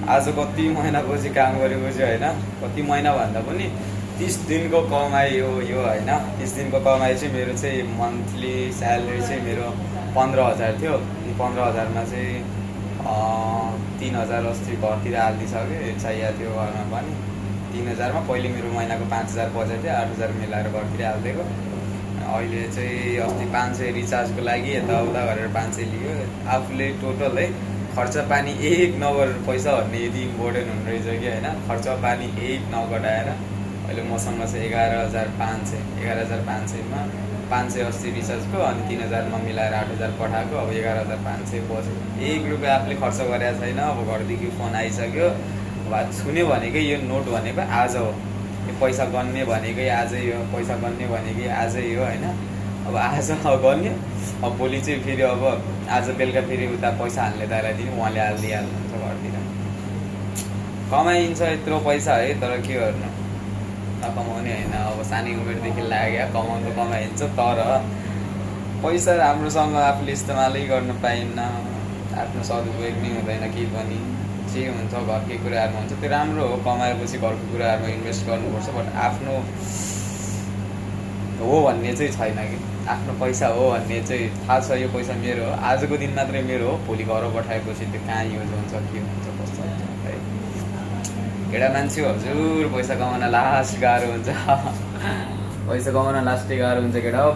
आज कति महिनापछि काम गरेपछि होइन, कति महिना भन्दा पनि 30 दिनको कमाइ हो यो होइन। 30 दिनको कमाइ चाहिँ मेरो चाहिँ मन्थली स्यालेरी चाहिँ मेरो 15,000 थियो। 15,000मा चाहिँ 3,000 अस्ति घरतिर हालिदिइसक्यो, चाहिएको थियो घरमा पनि। 3,000मा पहिले मेरो महिनाको 5,000 बजेको थियो, 8,000 मिलाएर घरतिर हालिदिएको। अहिले चाहिँ अस्ति 500 रिचार्जको लागि यताउता गरेर 500 लियो आफूले। टोटल है खर्च पानी एक नगरेर पैसा भन्ने यदि इम्पोर्टेन्ट हुने रहेछ कि होइन। खर्च पानी एक नगटाएर अहिले मसँग चाहिँ 11,500, 11,500मा 500 अस्ति रिचार्जको अनि 3,000मा मिलाएर 8,000 पठाएको। अब 11,500 बस्यो। 1 रुपियाँ आफूले खर्च गरेको छैन। अब घरदेखि फोन आइसक्यो, अब छुने भनेकै यो नोट भनेको आज हो, यो पैसा गन्ने भनेकै आजै हो, पैसा गन्ने भनेकै आजै हो होइन। अब आज गन्यो, अब भोलि चाहिँ फेरि अब आज बेलुका फेरि उता पैसा हाल्ने दाइलाई दिने, उहाँले हालिदिइहाल्नुहुन्छ घरतिर। कमाइन्छ यत्रो पैसा है, तर के गर्नु, नकमाउने होइन। अब सानै उमेरदेखि लाग्यो, कमाउनु त कमाइन्छ, तर पैसा राम्रोसँग आफूले इस्तेमालै गर्न पाइन्न। आफ्नो सदुपयोग नै हुँदैन केही पनि। जे हुन्छ घरकै कुराहरूमा हुन्छ, त्यो राम्रो हो। कमाएपछि घरको कुराहरूमा इन्भेस्ट गर्नुपर्छ, बट आफ्नो हो भन्ने चाहिँ छैन कि। आफ्नो पैसा हो भन्ने चाहिँ थाहा छ, यो पैसा मेरो हो, आजको दिन मात्रै मेरो हो, भोलि घर पठाएपछि त्यो कहाँ युज हुन्छ, के हुन्छ, कस्तो हुन्छ है। केटा मान्छे हजुर पैसा कमाउन लास्ट गाह्रो हुन्छ। पैसा कमाउन लास्टै गाह्रो हुन्छ केटा हो।